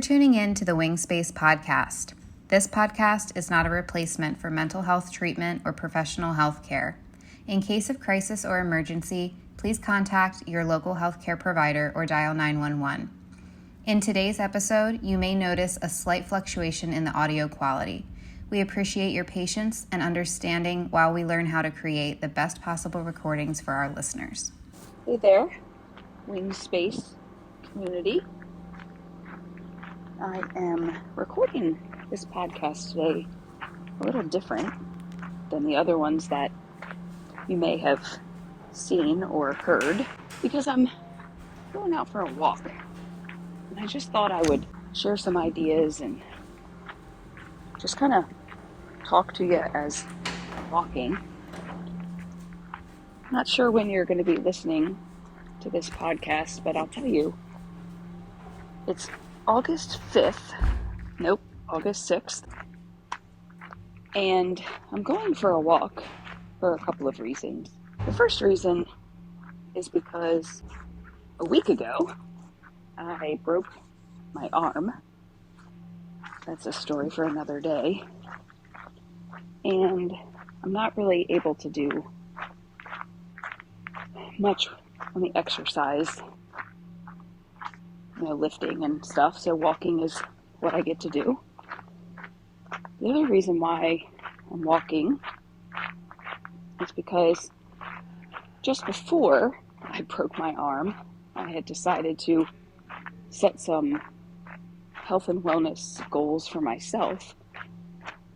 tuning in to the Wing Space podcast. This podcast is not a replacement for mental health treatment or professional health care. In case of crisis or emergency, please contact your local healthcare provider or dial 911. In today's episode, you may notice a slight fluctuation in the audio quality. We appreciate your patience and understanding while we learn how to create the best possible recordings for our listeners. Hey there, Wing Space community. I am recording this podcast today a little different than the other ones that you may have seen or heard because I'm going out for a walk. And I just thought I would share some ideas and just kind of talk to you as I'm walking. I'm not sure when you're going to be listening to this podcast, but I'll tell you, it's August 6th, and I'm going for a walk for a couple of reasons. The first reason is because a week ago, I broke my arm. That's a story for another day. And I'm not really able to do much on the exercise, lifting and stuff. So walking is what I get to do. The other reason why I'm walking is because just before I broke my arm, I had decided to set some health and wellness goals for myself,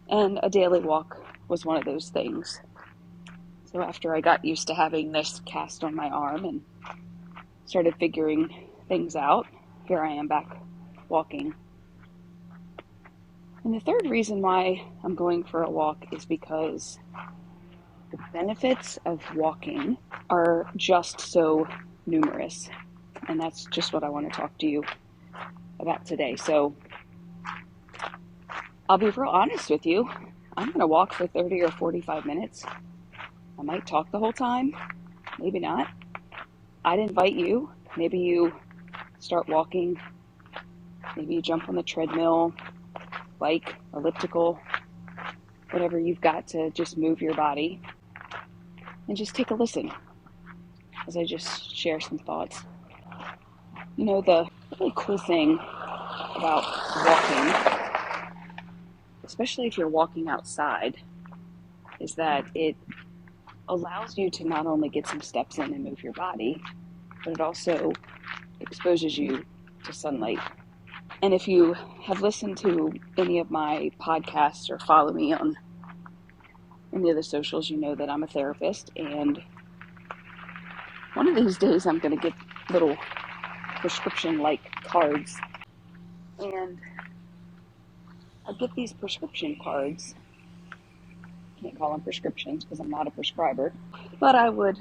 and a daily walk was one of those things. So after I got used to having this cast on my arm and started figuring things out, here I am back walking. And the third reason why I'm going for a walk is because the benefits of walking are just so numerous. And that's just what I want to talk to you about today. So I'll be real honest with you. I'm going to walk for 30 or 45 minutes. I might talk the whole time. Maybe not. I'd invite you. Maybe you start walking. Maybe you jump on the treadmill, bike, elliptical, whatever you've got to just move your body. And just take a listen as I just share some thoughts. The really cool thing about walking, especially if you're walking outside, is that it allows you to not only get some steps in and move your body, but it also exposes you to sunlight. And if you have listened to any of my podcasts or follow me on any of the socials, you know that I'm a therapist, and one of these days I'm going to get little prescription-like cards, and I get these prescription cards. Can't call them prescriptions because I'm not a prescriber, but I would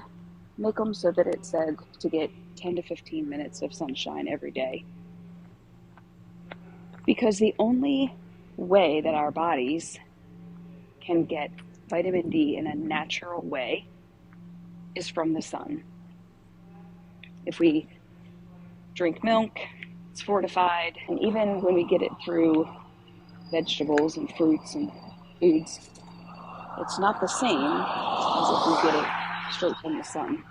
make them so that it said to get 10 to 15 minutes of sunshine every day. Because the only way that our bodies can get vitamin D in a natural way is from the sun. If we drink milk, it's fortified, and even when we get it through vegetables and fruits and foods, it's not the same as if we get it straight from the sun.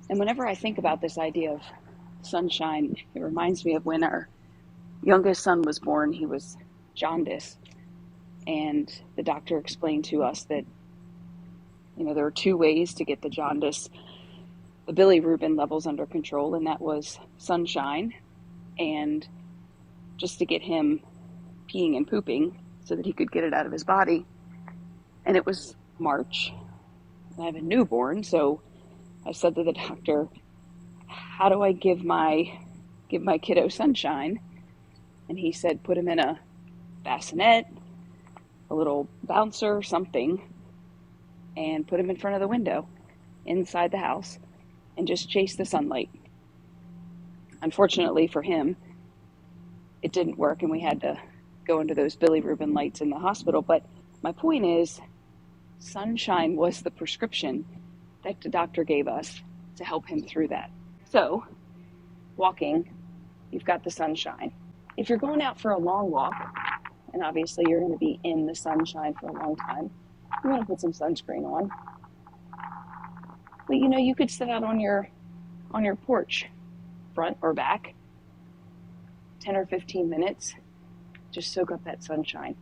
And whenever I think about this idea of sunshine, it reminds me of when our youngest son was born. He was jaundiced, and the doctor explained to us that there are two ways to get the jaundice, the bilirubin levels under control, and that was sunshine and just to get him peeing and pooping so that he could get it out of his body. And it was March. I have a newborn, so I said to the doctor, how do I give my kiddo sunshine? And he said, put him in a bassinet, a little bouncer, something, and put him in front of the window inside the house and just chase the sunlight. Unfortunately for him, it didn't work, and we had to go into those bilirubin lights in the hospital. But my point is, sunshine was the prescription that the doctor gave us to help him through that. So, walking, you've got the sunshine. If you're going out for a long walk, and obviously you're going to be in the sunshine for a long time, you want to put some sunscreen on. But you could sit out on your porch, front or back, 10 or 15 minutes, just soak up that sunshine.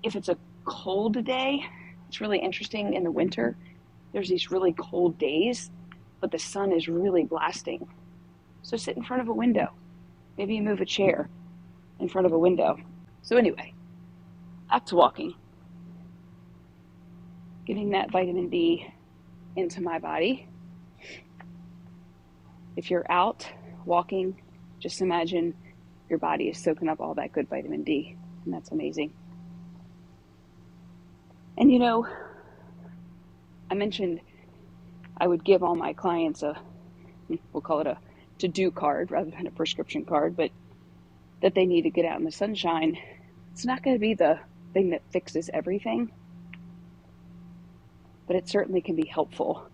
If it's a cold day, it's really interesting in the winter. There's these really cold days, but the sun is really blasting. So sit in front of a window. Maybe you move a chair in front of a window. So anyway, back to walking. Getting that vitamin D into my body. If you're out walking, just imagine your body is soaking up all that good vitamin D, and that's amazing. And I mentioned I would give all my clients we'll call it a to-do card rather than a prescription card, but that they need to get out in the sunshine. It's not going to be the thing that fixes everything, but it certainly can be helpful,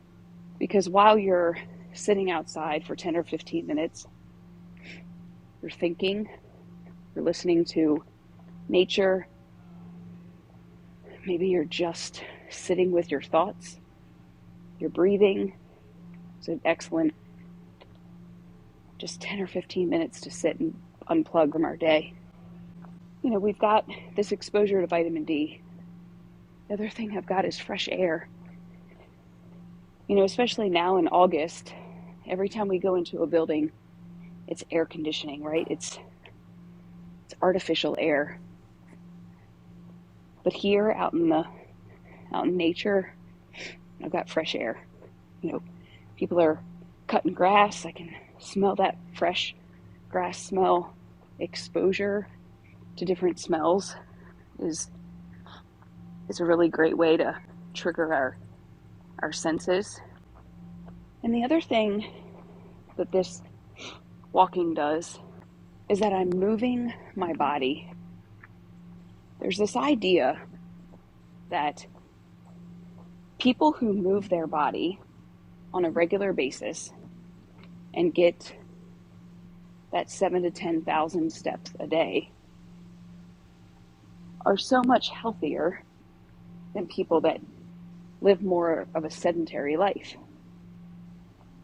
because while you're sitting outside for 10 or 15 minutes, you're thinking, you're listening to nature, maybe you're just sitting with your thoughts, you're breathing. It's an excellent just 10 or 15 minutes to sit and unplug from our day. We've got this exposure to vitamin D. The other thing I've got is fresh air. Especially now in August, every time we go into a building, it's air conditioning, right? It's artificial air. But here out in nature, I've got fresh air. People are cutting grass. I can smell that fresh grass smell. Exposure to different smells is a really great way to trigger our senses. And the other thing that this walking does is that I'm moving my body. There's this idea that people who move their body on a regular basis and get that 7,000 to 10,000 steps a day are so much healthier than people that live more of a sedentary life.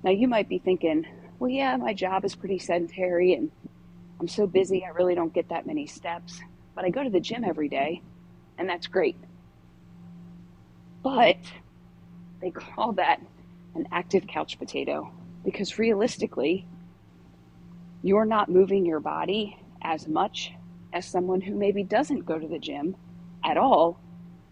Now you might be thinking, well, yeah, my job is pretty sedentary and I'm so busy, I really don't get that many steps, but I go to the gym every day and that's great. But they call that an active couch potato, because realistically, you're not moving your body as much as someone who maybe doesn't go to the gym at all,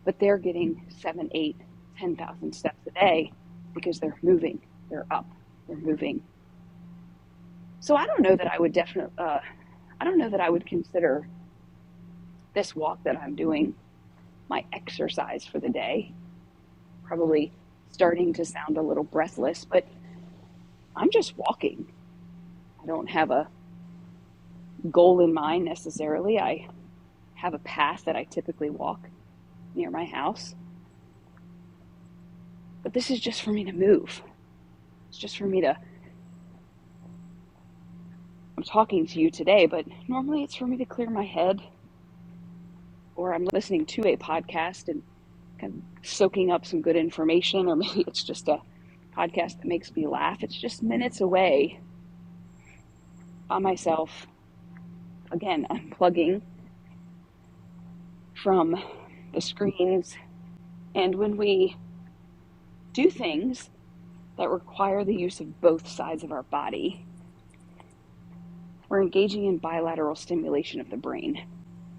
but they're getting 7, 8, 10,000 steps a day because they're moving, they're up, they're moving. So I don't know that I would consider this walk that I'm doing my exercise for the day. Probably starting to sound a little breathless, but I'm just walking. I don't have a goal in mind necessarily. I have a path that I typically walk near my house. But this is just for me to move. It's just for me to... I'm talking to you today, but normally it's for me to clear my head, or I'm listening to a podcast and kind of soaking up some good information, or maybe it's just a podcast that makes me laugh. It's just minutes away by myself, again, unplugging from the screens. And when we do things that require the use of both sides of our body, we're engaging in bilateral stimulation of the brain.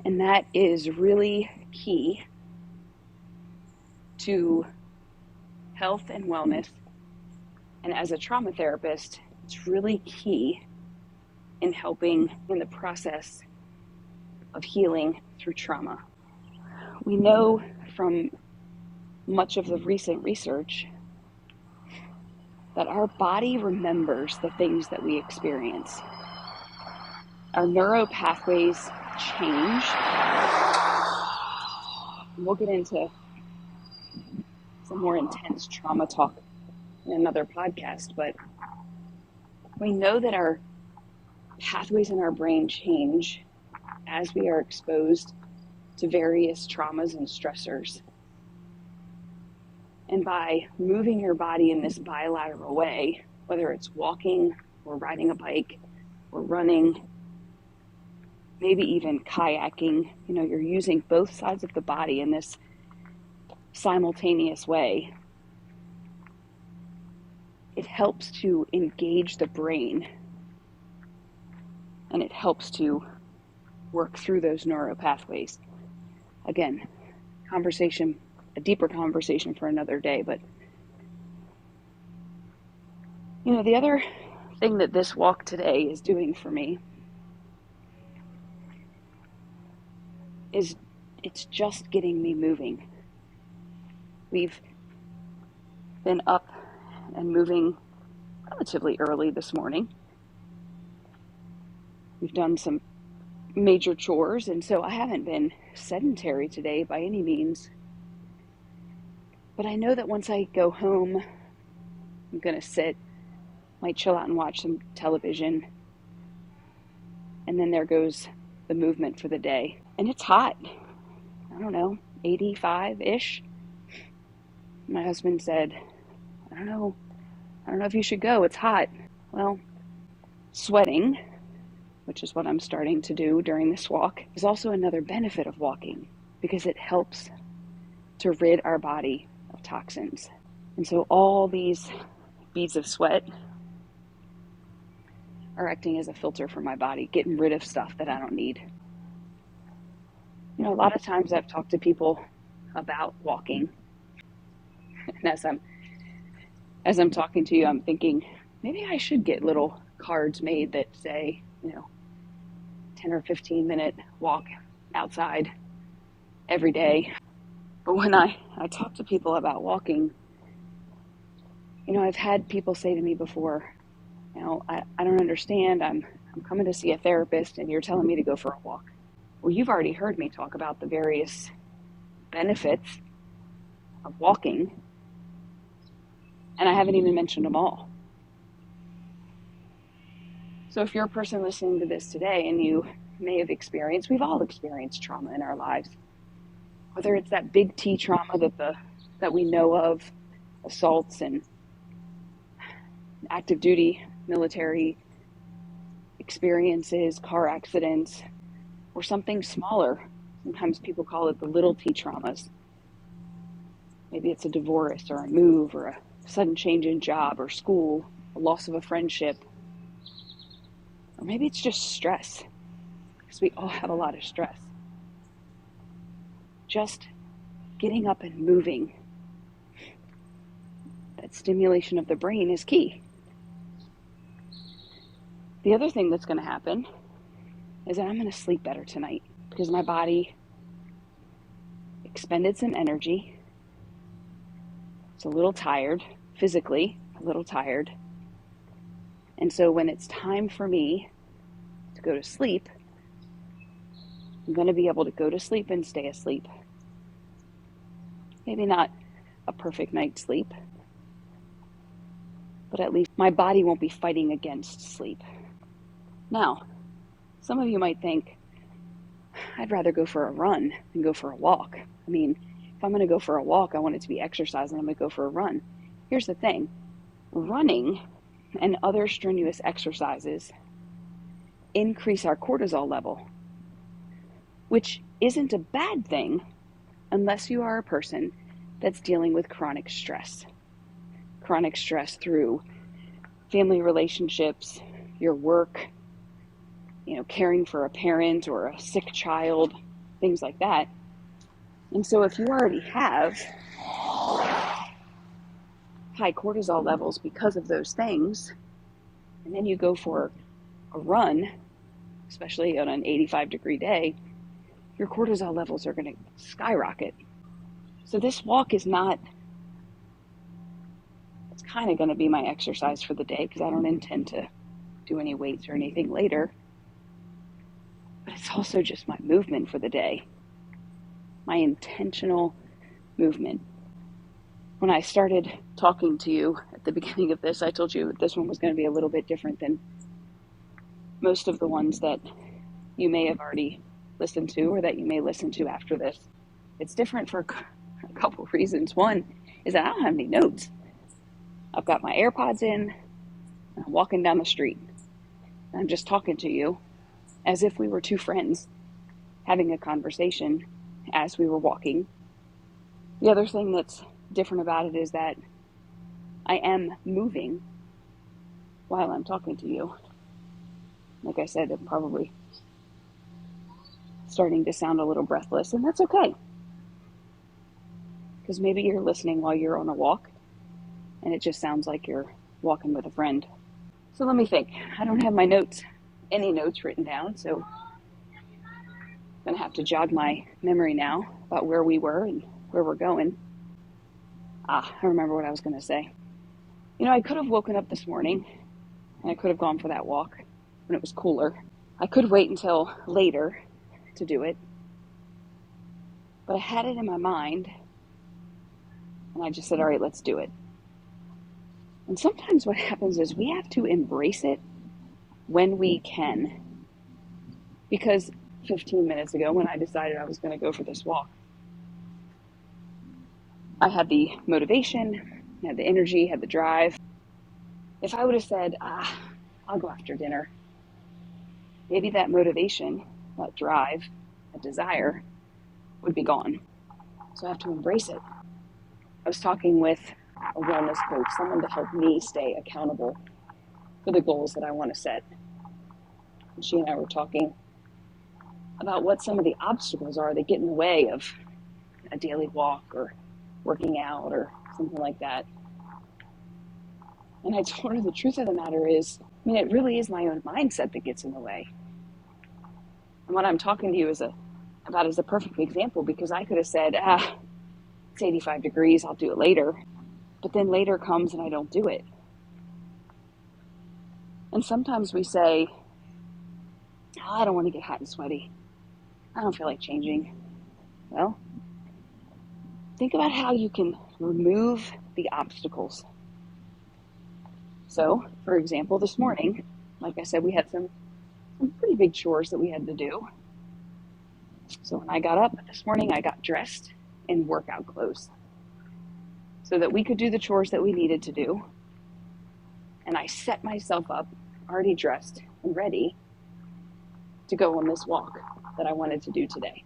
And that is really key to health and wellness. And as a trauma therapist, it's really key in helping in the process of healing through trauma. We know from much of the recent research that our body remembers the things that we experience. Our neuro pathways change. We'll get into some more intense trauma talk in another podcast, but we know that our pathways in our brain change as we are exposed to various traumas and stressors. And by moving your body in this bilateral way, whether it's walking or riding a bike or running, maybe even kayaking, you're using both sides of the body in this simultaneous way. It helps to engage the brain, and it helps to work through those neuropathways. Again, a deeper conversation for another day, but the other thing that this walk today is doing for me is it's just getting me moving. We've been up and moving relatively early this morning. We've done some major chores, and so I haven't been sedentary today by any means. But I know that once I go home, I'm going to sit, might chill out and watch some television, and then there goes the movement for the day. And it's hot. I don't know, 85-ish. My husband said, I don't know if you should go. It's hot. Well, sweating, which is what I'm starting to do during this walk, is also another benefit of walking because it helps to rid our body of toxins. And so all these beads of sweat are acting as a filter for my body, getting rid of stuff that I don't need. A lot of times I've talked to people about walking, and as I'm talking to you, I'm thinking maybe I should get little cards made that say, 10 or 15 minute walk outside every day. But when I talk to people about walking, I've had people say to me before, I don't understand. I'm coming to see a therapist and you're telling me to go for a walk. Well, you've already heard me talk about the various benefits of walking, and I haven't even mentioned them all. So if you're a person listening to this today and you may have we've all experienced trauma in our lives, whether it's that big T trauma that we know of, assaults and active duty military experiences, car accidents, or something smaller. Sometimes people call it the little T traumas. Maybe it's a divorce or a move or a sudden change in job or school, a loss of a friendship. Or maybe it's just stress, because we all have a lot of stress. Just getting up and moving, that stimulation of the brain is key. The other thing that's going to happen is that I'm going to sleep better tonight because my body expended some energy. It's a little tired, physically a little tired. And so when it's time for me to go to sleep, I'm going to be able to go to sleep and stay asleep. Maybe not a perfect night's sleep, but at least my body won't be fighting against sleep. Now, some of you might think, I'd rather go for a run than go for a walk. I mean, if I'm going to go for a walk, I want it to be exercise, and I'm going to go for a run. Here's the thing. Running and other strenuous exercises increase our cortisol level, which isn't a bad thing unless you are a person that's dealing with chronic stress. Chronic stress through family relationships, your work, caring for a parent or a sick child, things like that. And so if you already have high cortisol levels because of those things, and then you go for a run, especially on an 85-degree day, your cortisol levels are going to skyrocket. So this walk it's kind of going to be my exercise for the day because I don't intend to do any weights or anything later. But it's also just my movement for the day, my intentional movement. When I started talking to you at the beginning of this, I told you this one was going to be a little bit different than most of the ones that you may have already listened to or that you may listen to after this. It's different for a couple of reasons. One is that I don't have any notes. I've got my AirPods in, and I'm walking down the street. And I'm just talking to you as if we were two friends having a conversation as we were walking. The other thing that's different about it is that I am moving while I'm talking to you. Like I said, I'm probably starting to sound a little breathless, and that's okay. Because maybe you're listening while you're on a walk, and it just sounds like you're walking with a friend. So let me think. I don't have any notes written down, so I'm going to have to jog my memory now about where we were and where we're going. I remember what I was going to say. I could have woken up this morning, and I could have gone for that walk when it was cooler. I could wait until later to do it, but I had it in my mind, and I just said, all right, let's do it. And sometimes what happens is we have to embrace it when we can. Because 15 minutes ago, when I decided I was going to go for this walk, I had the motivation, had the energy, had the drive. If I would have said, I'll go after dinner, maybe that motivation, that drive, that desire would be gone. So I have to embrace it. I was talking with a wellness coach, someone to help me stay accountable for the goals that I want to set. And she and I were talking about what some of the obstacles are that get in the way of a daily walk or working out or something like that. And I told her the truth of the matter is, it really is my own mindset that gets in the way. And what I'm talking to you about is a perfect example, because I could have said, it's 85 degrees, I'll do it later. But then later comes and I don't do it. And sometimes we say, I don't want to get hot and sweaty. I don't feel like changing. Well, think about how you can remove the obstacles. So, for example, this morning, like I said, we had some pretty big chores that we had to do. So when I got up this morning, I got dressed in workout clothes so that we could do the chores that we needed to do. And I set myself up, already dressed and ready to go on this walk that I wanted to do today.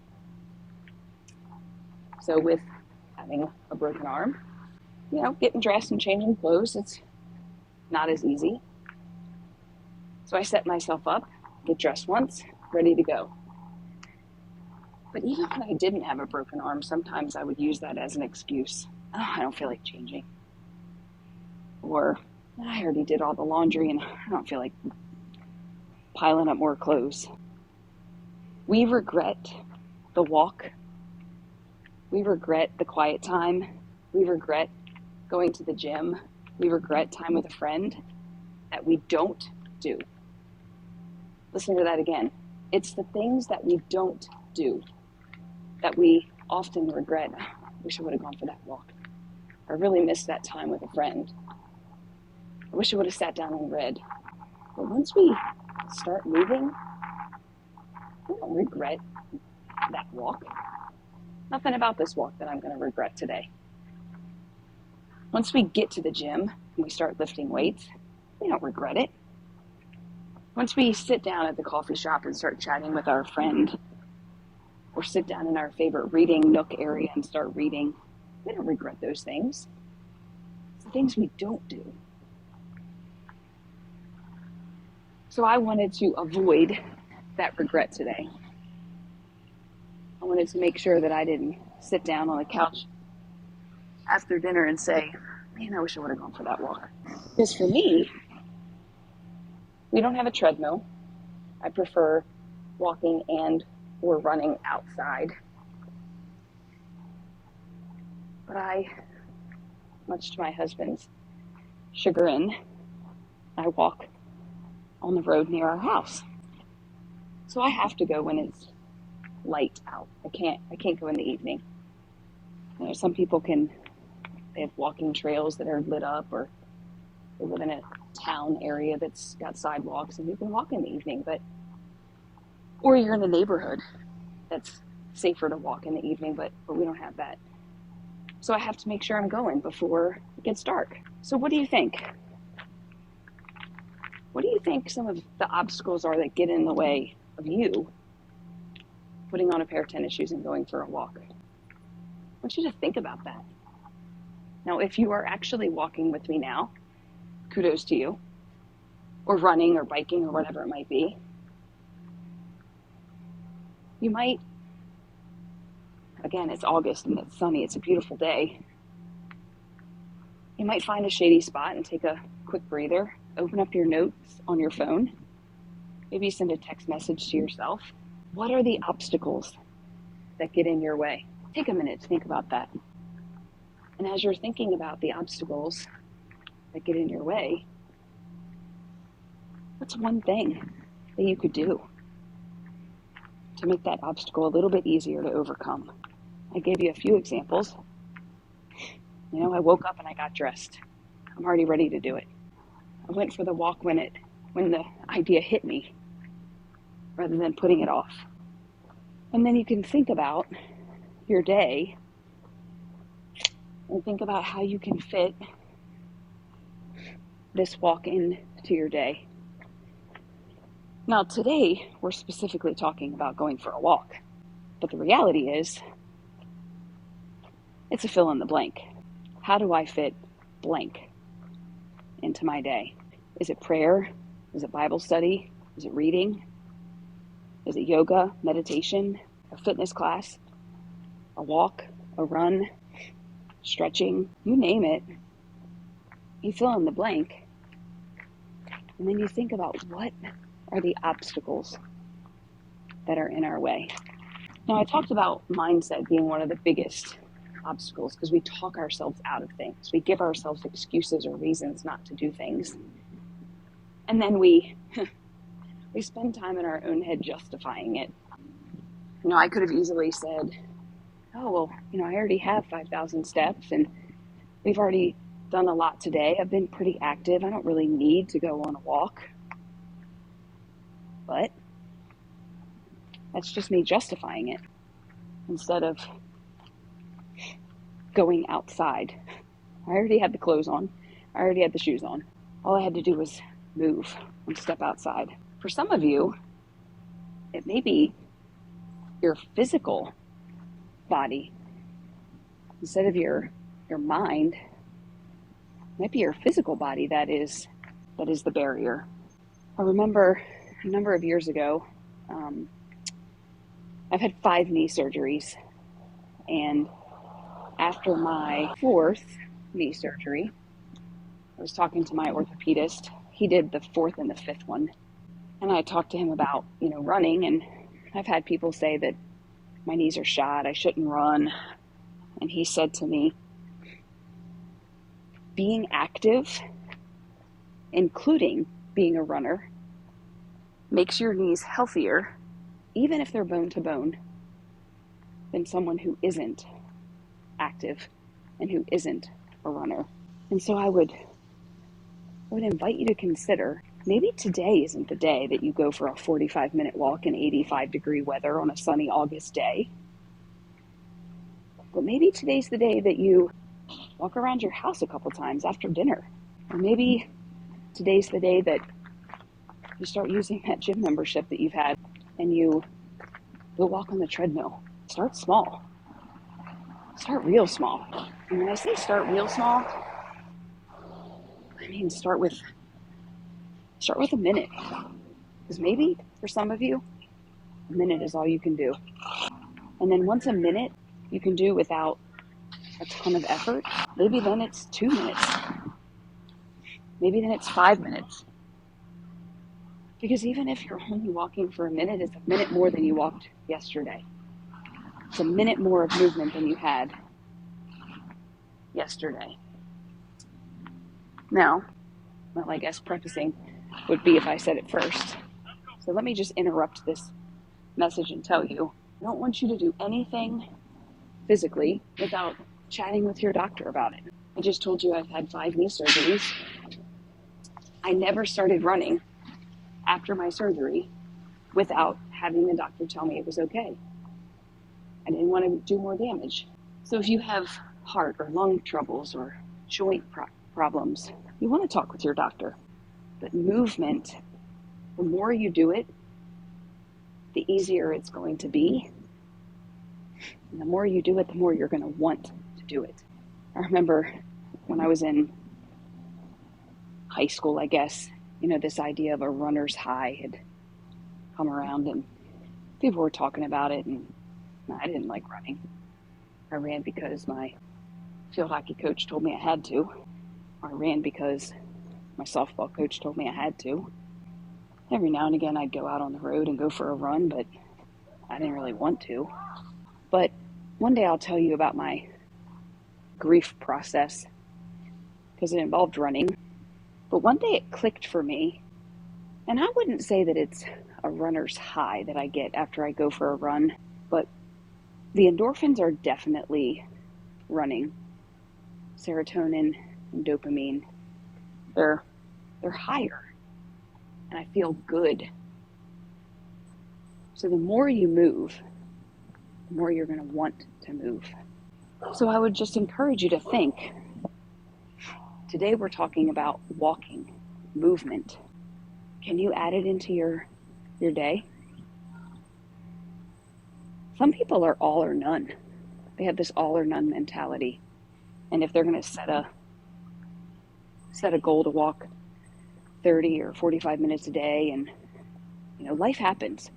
So with having a broken arm, getting dressed and changing clothes, it's not as easy. So I set myself up, get dressed once, ready to go. But even when I didn't have a broken arm, sometimes I would use that as an excuse. I don't feel like changing. Or I already did all the laundry and I don't feel like piling up more clothes. We regret the walk. We regret the quiet time. We regret going to the gym. We regret time with a friend that we don't do. Listen to that again. It's the things that we don't do that we often regret. I wish I would have gone for that walk. I really missed that time with a friend. I wish I would have sat down and read. But once we start moving, we don't regret that walk. Nothing about this walk that I'm going to regret today. Once we get to the gym and we start lifting weights, we don't regret it. Once we sit down at the coffee shop and start chatting with our friend, or sit down in our favorite reading nook area and start reading, we don't regret those things. It's the things we don't do. So I wanted to avoid that regret today. I wanted to make sure that I didn't sit down on the couch after dinner and say, man, I wish I would have gone for that walk. Because for me, we don't have a treadmill. I prefer walking and or running outside. But I, much to my husband's chagrin, I walk on the road near our house. So I have to go when it's light out. I can't go in the evening. Some people they have walking trails that are lit up, or we live in a town area that's got sidewalks and you can walk in the evening, or you're in a neighborhood that's safer to walk in the evening, but we don't have that. So I have to make sure I'm going before it gets dark. So what do you think? What do you think some of the obstacles are that get in the way of you putting on a pair of tennis shoes and going for a walk? I want you to think about that. Now, if you are actually walking with me now, kudos to you, or running or biking or whatever it might be. You might, again, it's August and it's sunny, it's a beautiful day. You might find a shady spot and take a quick breather, open up your notes on your phone, maybe send a text message to yourself. What are the obstacles that get in your way? Take a minute to think about that. And as you're thinking about the obstacles that get in your way, what's one thing that you could do to make that obstacle a little bit easier to overcome? I gave you a few examples. I woke up and I got dressed. I'm already ready to do it. I went for the walk when the idea hit me, rather than putting it off. And then you can think about your day and think about how you can fit this walk into your day. Now, today, we're specifically talking about going for a walk. But the reality is, it's a fill in the blank. How do I fit blank into my day? Is it prayer? Is it Bible study? Is it reading? Is it yoga, meditation, a fitness class, a walk, a run, stretching? You name it. You fill in the blank. And then you think about what are the obstacles that are in our way. Now, I talked about mindset being one of the biggest obstacles because we talk ourselves out of things. We give ourselves excuses or reasons not to do things. And then we spend time in our own head justifying it. I could have easily said, oh, well, I already have 5,000 steps and we've already done a lot today. I've been pretty active. I don't really need to go on a walk. But that's just me justifying it instead of going outside. I already had the clothes on. I already had the shoes on. All I had to do was move and step outside. For some of you, it may be your physical body instead of your mind. It might be your physical body that is the barrier. I remember a number of years ago, I've had 5 knee surgeries, and after my 4th knee surgery, I was talking to my orthopedist. He did the 4th and the 5th one, and I talked to him about running, and I've had people say that my knees are shot, I shouldn't run, and he said to me, being active, including being a runner, makes your knees healthier, even if they're bone to bone, than someone who isn't active and who isn't a runner. And so I would invite you to consider, maybe today isn't the day that you go for a 45-minute walk in 85-degree weather on a sunny August day. But maybe today's the day that you walk around your house a couple times after dinner. Or maybe today's the day that you start using that gym membership that you've had and you go walk on the treadmill. Start small. Start real small. And when I say start real small, I mean start with a minute. Because maybe for some of you, a minute is all you can do. And then once a minute you can do without a ton of effort, maybe then it's 2 minutes. Maybe then it's 5 minutes. Because even if you're only walking for a minute, it's a minute more than you walked yesterday. It's a minute more of movement than you had yesterday. Now, well, I guess prefacing would be if I said it first. So let me just interrupt this message and tell you, I don't want you to do anything physically without chatting with your doctor about it. I just told you I've had 5 knee surgeries. I never started running after my surgery without having the doctor tell me it was okay. I didn't want to do more damage. So if you have heart or lung troubles or joint problems, you want to talk with your doctor. But movement, the more you do it, the easier it's going to be. And the more you do it, the more you're going to want to do it. I remember when I was in high school, I guess, this idea of a runner's high had come around and people were talking about it, and I didn't like running. I ran because my field hockey coach told me I had to. Or I ran because my softball coach told me I had to. Every now and again I'd go out on the road and go for a run, but I didn't really want to. But one day I'll tell you about my grief process because it involved running. But one day it clicked for me, and I wouldn't say that it's a runner's high that I get after I go for a run, but the endorphins are definitely running. Serotonin and dopamine, they're higher, and I feel good. So the more you move, the more you're going to want to move. So I would just encourage you to think. Today we're talking about walking, movement. Can you add it into your day? Some people are all or none. They have this all or none mentality. And if they're going to set a goal to walk 30 or 45 minutes a day, and life happens.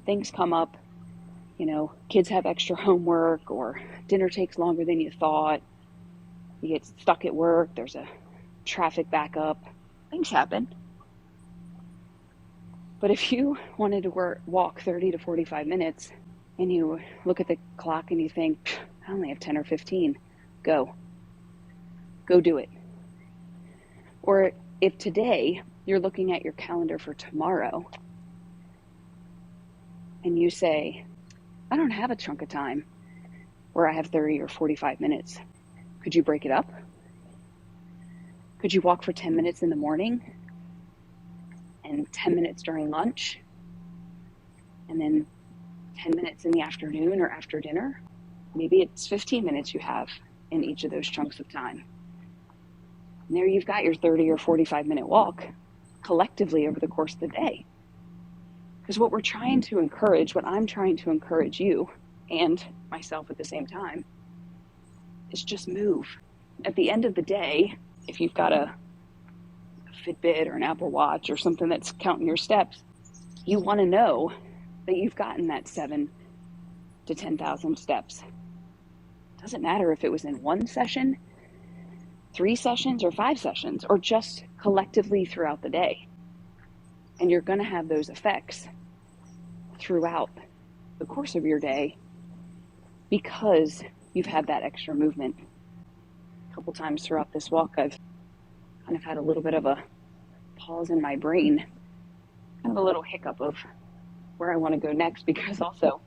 Things come up. Kids have extra homework, or dinner takes longer than you thought. You get stuck at work. There's a traffic backup. Things happen. But if you wanted to walk 30 to 45 minutes and you look at the clock and you think, I only have 10 or 15, go do it. Or if today you're looking at your calendar for tomorrow and you say, I don't have a chunk of time where I have 30 or 45 minutes. Could you break it up? Could you walk for 10 minutes in the morning and 10 minutes during lunch and then 10 minutes in the afternoon or after dinner? Maybe it's 15 minutes you have in each of those chunks of time. And there you've got your 30 or 45 minute walk collectively over the course of the day. Because what I'm trying to encourage you and myself at the same time is just move. At the end of the day, if you've got a Fitbit or an Apple Watch or something that's counting your steps, you want to know that you've gotten that 7 to 10,000 steps. Doesn't matter if it was in one session, 3 sessions, or 5 sessions, or just collectively throughout the day. And you're going to have those effects throughout the course of your day because you've had that extra movement. A couple times throughout this walk, I've kind of had a little bit of a pause in my brain, kind of a little hiccup of where I want to go next, because also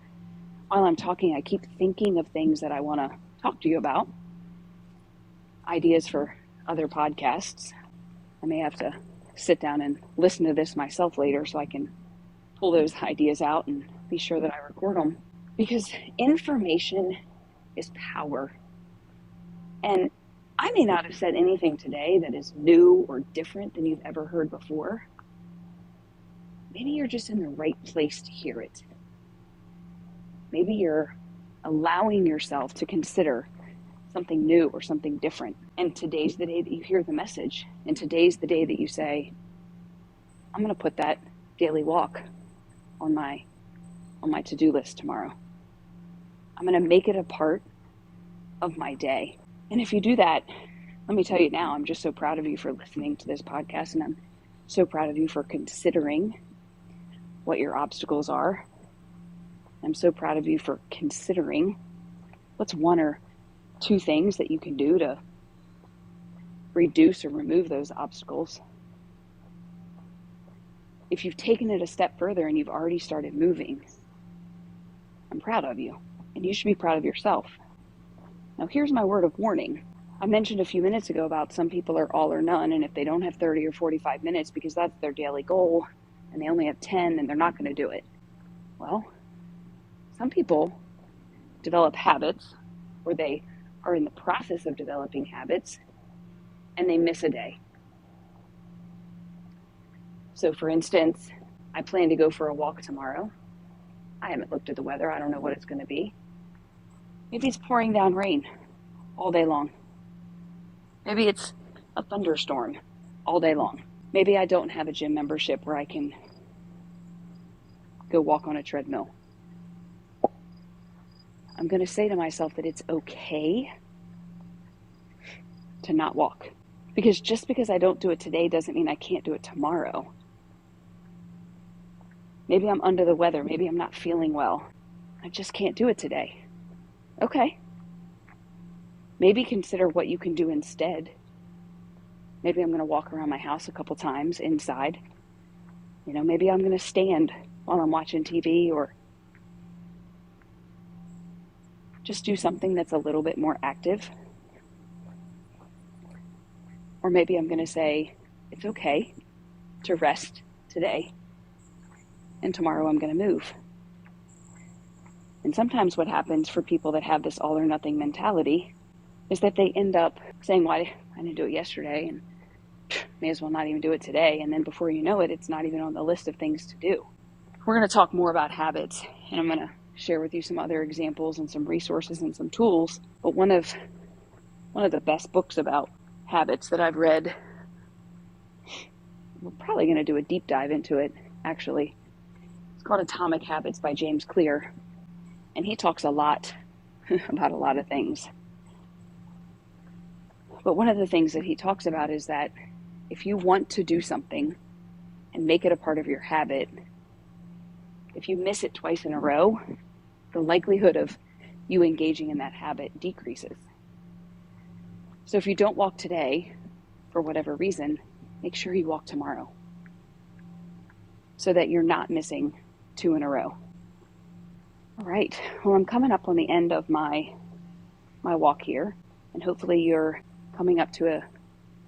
while I'm talking, I keep thinking of things that I want to talk to you about, ideas for other podcasts. I may have to sit down and listen to this myself later so I can pull those ideas out and be sure that I record them, because information is power. And I may not have said anything today that is new or different than you've ever heard before. Maybe you're just in the right place to hear it. Maybe you're allowing yourself to consider something new or something different. And today's the day that you hear the message. And today's the day that you say, I'm going to put that daily walk on my to-do list tomorrow. I'm going to make it a part of my day. And if you do that, let me tell you now, I'm just so proud of you for listening to this podcast, and I'm so proud of you for considering what your obstacles are. I'm so proud of you for considering what's 1 or 2 things that you can do to reduce or remove those obstacles. If you've taken it a step further and you've already started moving, I'm proud of you, and you should be proud of yourself. Now, here's my word of warning. I mentioned a few minutes ago about some people are all or none, and if they don't have 30 or 45 minutes because that's their daily goal and they only have 10, then they're not going to do it. Well, some people develop habits, or they are in the process of developing habits, and they miss a day. So for instance, I plan to go for a walk tomorrow. I haven't looked at the weather. I don't know what it's going to be. Maybe it's pouring down rain all day long. Maybe it's a thunderstorm all day long. Maybe I don't have a gym membership where I can go walk on a treadmill. I'm going to say to myself that it's okay to not walk. Because just because I don't do it today doesn't mean I can't do it tomorrow. Maybe I'm under the weather. Maybe I'm not feeling well. I just can't do it today. Okay. Maybe consider what you can do instead. Maybe I'm going to walk around my house a couple times inside. Maybe I'm going to stand while I'm watching TV, or just do something that's a little bit more active. Or maybe I'm going to say, it's okay to rest today, and tomorrow I'm going to move. And sometimes what happens for people that have this all or nothing mentality is that they end up saying, well, I didn't do it yesterday, and may as well not even do it today. And then before you know it, it's not even on the list of things to do. We're going to talk more about habits, and I'm going to share with you some other examples and some resources and some tools. But one of the best books about habits that I've read, we're probably going to do a deep dive into it, actually. It's called Atomic Habits by James Clear. And he talks a lot about a lot of things. But one of the things that he talks about is that if you want to do something and make it a part of your habit, if you miss it twice in a row, the likelihood of you engaging in that habit decreases. So if you don't walk today, for whatever reason, make sure you walk tomorrow so that you're not missing 2 in a row. All right, well, I'm coming up on the end of my walk here, and hopefully you're coming up to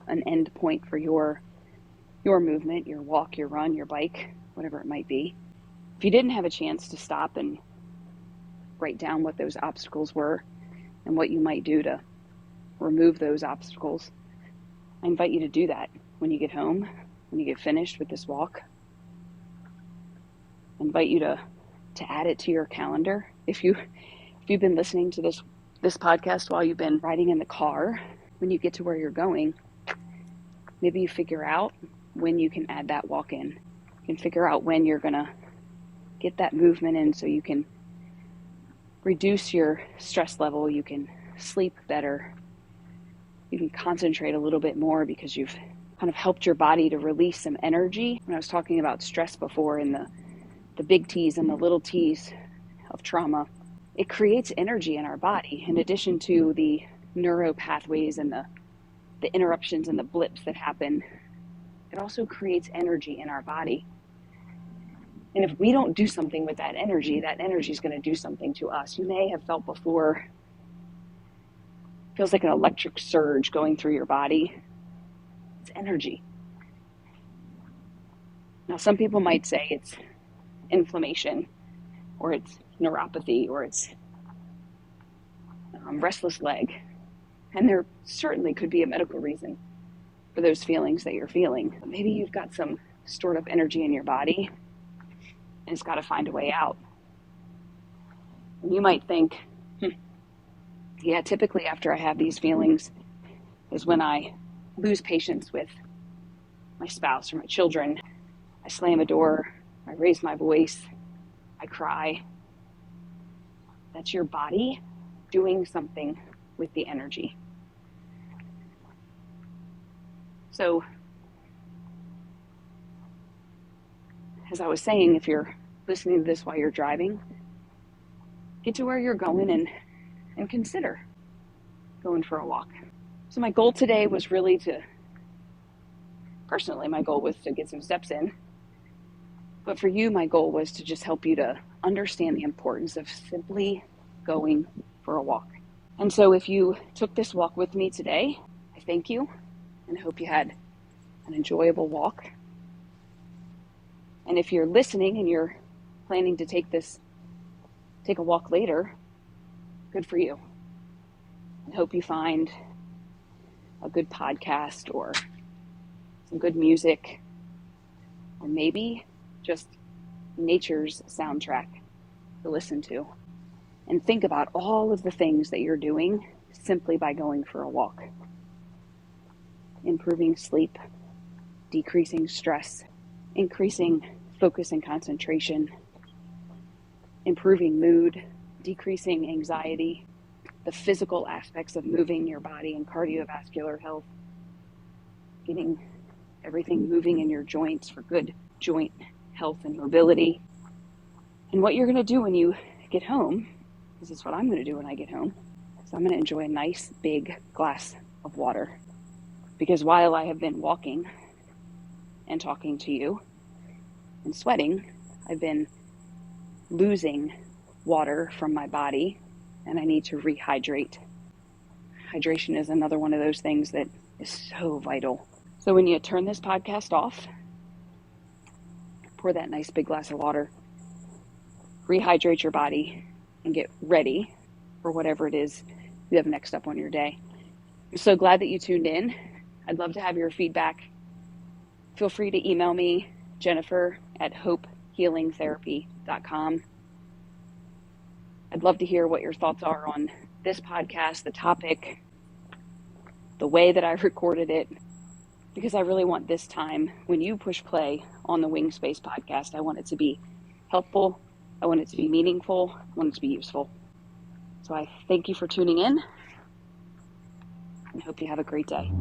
an end point for your movement, your walk, your run, your bike, whatever it might be. If you didn't have a chance to stop and write down what those obstacles were and what you might do to remove those obstacles, I invite you to do that when you get home, when you get finished with this walk. I invite you to add it to your calendar. If you've been listening to this podcast while you've been riding in the car, when you get to where you're going, maybe you figure out when you can add that walk in. You can figure out when you're going to get that movement in so you can reduce your stress level, you can sleep better, you can concentrate a little bit more because you've kind of helped your body to release some energy. When I was talking about stress before and the big T's and the little T's of trauma, it creates energy in our body in addition to the neuro pathways and the interruptions and the blips that happen. It also creates energy in our body. And if we don't do something with that energy is going to do something to us. You may have felt before, it feels like an electric surge going through your body. It's energy. Now, some people might say it's inflammation, or it's neuropathy, or it's restless leg. And there certainly could be a medical reason for those feelings that you're feeling. But maybe you've got some stored up energy in your body and it's got to find a way out. And you might think, yeah, typically after I have these feelings is when I lose patience with my spouse or my children. I slam a door, I raise my voice, I cry. That's your body doing something with the energy. So, as I was saying, if you're listening to this while you're driving, get to where you're going and consider going for a walk. So my goal today was really personally, my goal was to get some steps in. But for you, my goal was to just help you to understand the importance of simply going for a walk. And so if you took this walk with me today, I thank you and I hope you had an enjoyable walk. And if you're listening and you're planning to take a walk later, good for you. And hope you find a good podcast or some good music, or maybe just nature's soundtrack to listen to. And think about all of the things that you're doing simply by going for a walk. Improving sleep, decreasing stress, increasing focus and concentration, improving mood, decreasing anxiety, the physical aspects of moving your body and cardiovascular health, getting everything moving in your joints for good joint health and mobility. And what you're going to do when you get home, this is what I'm going to do when I get home, so I'm going to enjoy a nice big glass of water. Because while I have been walking and talking to you and sweating, I've been losing water from my body, and I need to rehydrate. Hydration is another one of those things that is so vital. So when you turn this podcast off, pour that nice big glass of water, rehydrate your body, and get ready for whatever it is you have next up on your day. I'm so glad that you tuned in. I'd love to have your feedback. Feel free to email me, Jennifer@hopehealingtherapy.com. I'd love to hear what your thoughts are on this podcast, the topic, the way that I recorded it, because I really want this time, when you push play on the Wing Space podcast, I want it to be helpful, I want it to be meaningful, I want it to be useful. So I thank you for tuning in and hope you have a great day.